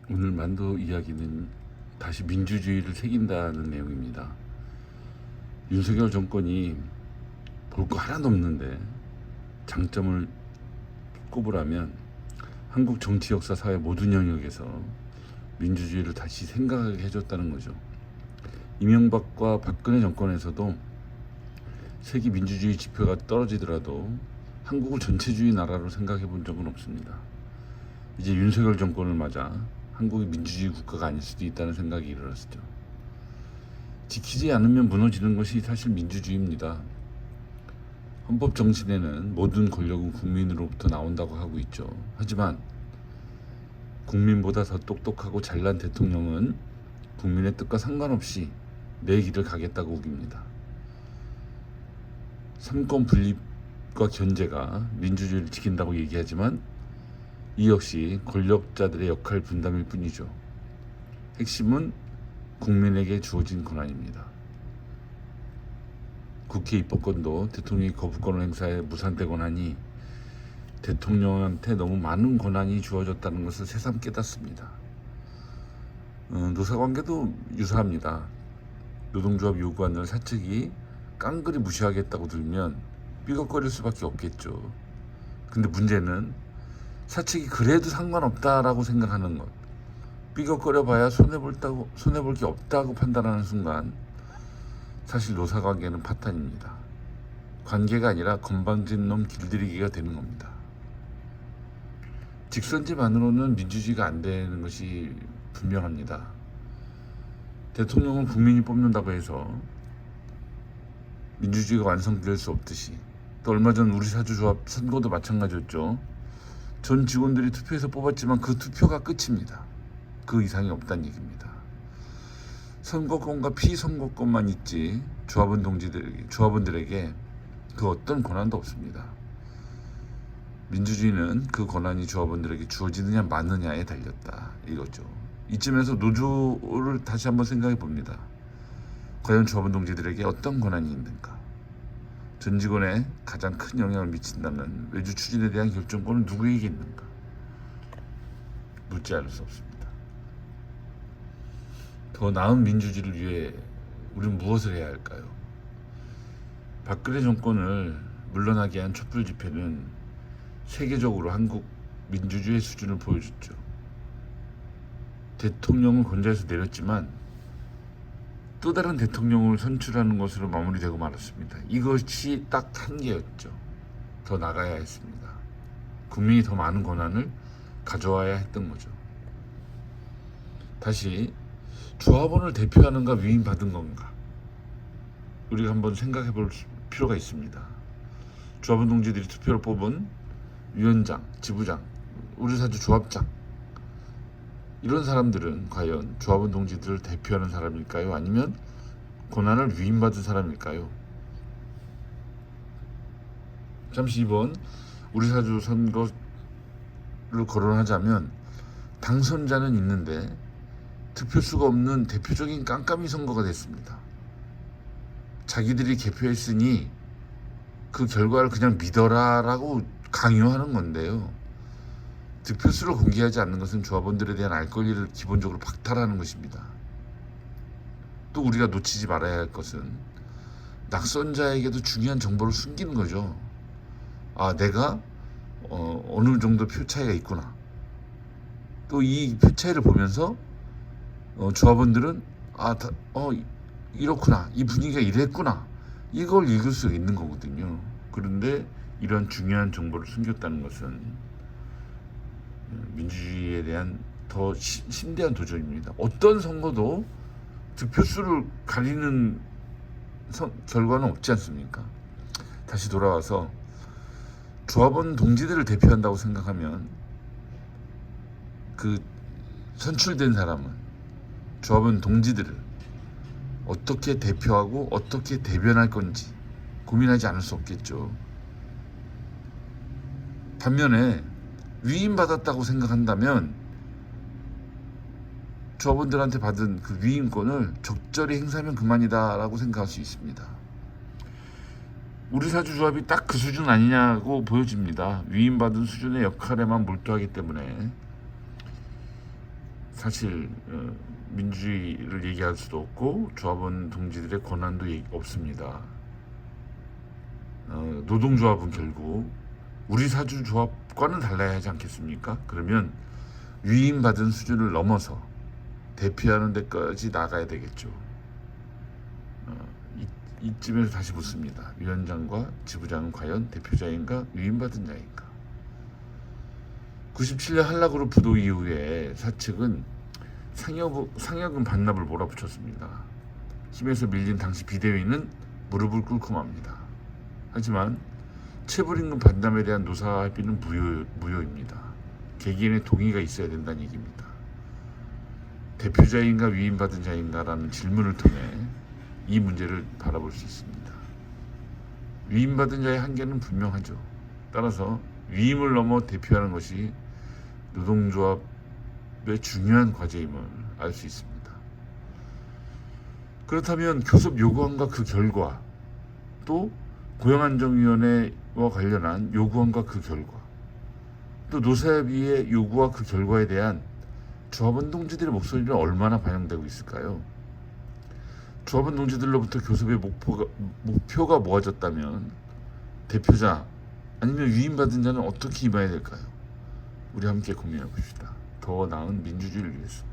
오늘 만도 이야기는 다시 민주주의를 새긴다는 내용입니다. 윤석열 정권이 볼 거 하나도 없는데 장점을 꼽으라면 한국 정치 역사 사회 모든 영역에서 민주주의를 다시 생각하게 해줬다는 거죠. 이명박과 박근혜 정권에서도 세계 민주주의 지표가 떨어지더라도 한국을 전체주의 나라로 생각해 본 적은 없습니다. 이제 윤석열 정권을 맞아 한국이 민주주의 국가가 아닐 수도 있다는 생각이 일어났죠. 지키지 않으면 무너지는 것이 사실 민주주의입니다. 헌법 정신에는 모든 권력은 국민으로부터 나온다고 하고 있죠. 하지만 국민보다 더 똑똑하고 잘난 대통령은 국민의 뜻과 상관없이 내 길을 가겠다고 우깁니다. 삼권 분립과 견제가 민주주의를 지킨다고 얘기하지만 이 역시 권력자들의 역할 분담일 뿐이죠. 핵심은 국민에게 주어진 권한입니다. 국회 입법권도 대통령이 거부권을 행사해 무산되곤 하니 대통령한테 너무 많은 권한이 주어졌다는 것을 새삼 깨닫습니다. 노사관계도 유사합니다. 노동조합 요구안을 사측이 깡그리 무시하겠다고 들면 삐걱거릴 수밖에 없겠죠. 근데 문제는 사측이 그래도 상관없다라고 생각하는 것, 삐걱거려봐야 손해볼 게 없다고 판단하는 순간 사실 노사관계는 파탄입니다. 관계가 아니라 건방진 놈 길들이기가 되는 겁니다. 직선제만으로는 민주주의가 안 되는 것이 분명합니다. 대통령은 국민이 뽑는다고 해서 민주주의가 완성될 수 없듯이, 또 얼마 전 우리 사주조합 선거도 마찬가지였죠. 전 직원들이 투표해서 뽑았지만 그 투표가 끝입니다. 그 이상이 없다는 얘기입니다. 선거권과 피선거권만 있지 조합원들에게 그 어떤 권한도 없습니다. 민주주의는 그 권한이 조합원들에게 주어지느냐 마느냐에 달렸다, 이거죠. 이쯤에서 노조를 다시 한번 생각해 봅니다. 과연 조합원 동지들에게 어떤 권한이 있는가? 전 직원에 가장 큰 영향을 미친다면 외주 추진에 대한 결정권은 누구에게 있는가? 묻지 않을 수 없습니다. 더 나은 민주주의를 위해 우리는 무엇을 해야 할까요? 박근혜 정권을 물러나게 한 촛불 집회는 세계적으로 한국 민주주의 수준을 보여줬죠. 대통령을 권좌에서 내렸지만 또 다른 대통령을 선출하는 것으로 마무리되고 말았습니다. 이것이 딱 한계였죠. 더 나가야 했습니다. 국민이 더 많은 권한을 가져와야 했던 거죠. 다시 조합원을 대표하는가 위임받은 건가, 우리가 한번 생각해 볼 필요가 있습니다. 조합원 동지들이 투표를 뽑은 위원장, 지부장, 우리 사주 조합장, 이런 사람들은 과연 조합원 동지들을 대표하는 사람일까요? 아니면 권한을 위임받은 사람일까요? 잠시 이번 우리 사주 선거를 거론하자면 당선자는 있는데 득표수가 없는 대표적인 깜깜이 선거가 됐습니다. 자기들이 개표했으니 그 결과를 그냥 믿어라라고 강요하는 건데요. 득표수를 공개하지 않는 것은 조합원들에 대한 알 권리를 기본적으로 박탈하는 것입니다. 또 우리가 놓치지 말아야 할 것은 낙선자에게도 중요한 정보를 숨기는 거죠. 아, 내가 어느 정도 표 차이가 있구나. 또 이 표 차이를 보면서 조합원들은 이렇구나, 이 분위기가 이랬구나, 이걸 읽을 수 있는 거거든요. 그런데 이런 중요한 정보를 숨겼다는 것은 민주주의에 대한 더 심대한 도전입니다. 어떤 선거도 득표수를 가리는 결과는 없지 않습니까? 다시 돌아와서 조합원 동지들을 대표한다고 생각하면 그 선출된 사람은 조합원 동지들을 어떻게 대표하고 어떻게 대변할 건지 고민하지 않을 수 없겠죠. 반면에 위임받았다고 생각한다면 조합원들한테 받은 그 위임권을 적절히 행사하면 그만이다라고 생각할 수 있습니다. 우리 사주조합이 딱 그 수준 아니냐고 보여집니다. 위임받은 수준의 역할에만 몰두하기 때문에 사실 민주주의를 얘기할 수도 없고 조합원 동지들의 권한도 없습니다. 노동조합은 결국 우리 사주조합과는 달라야 하지 않겠습니까? 그러면 위임받은 수준을 넘어서 대표하는 데까지 나가야 되겠죠. 이쯤에서 다시 묻습니다. 위원장과 지부장은 과연 대표자인가 위임받은 자인가? 97년 한라그룹 부도 이후에 사측은 상여금 반납을 몰아붙였습니다. 힘에서 밀린 당시 비대위는 무릎을 꿇고 맙니다. 하지만 체불임금 반납에 대한 노사 합의는 무효입니다. 개개인의 동의가 있어야 된다는 얘기입니다. 대표자인가 위임받은 자인가라는 질문을 통해 이 문제를 바라볼 수 있습니다. 위임받은 자의 한계는 분명하죠. 따라서 위임을 넘어 대표하는 것이 노동조합의 중요한 과제임을 알 수 있습니다. 그렇다면 교섭 요구안과 그 결과, 또 고용안정위원회와 관련한 요구안과 그 결과, 또 노사협의의 요구와 그 결과에 대한 조합원 동지들의 목소리는 얼마나 반영되고 있을까요? 조합원 동지들로부터 교섭의 목표가 모아졌다면 대표자 아니면 위임받은 자는 어떻게 임해야 될까요? 우리 함께 고민해 봅시다. 더 나은 민주주의를 위해서.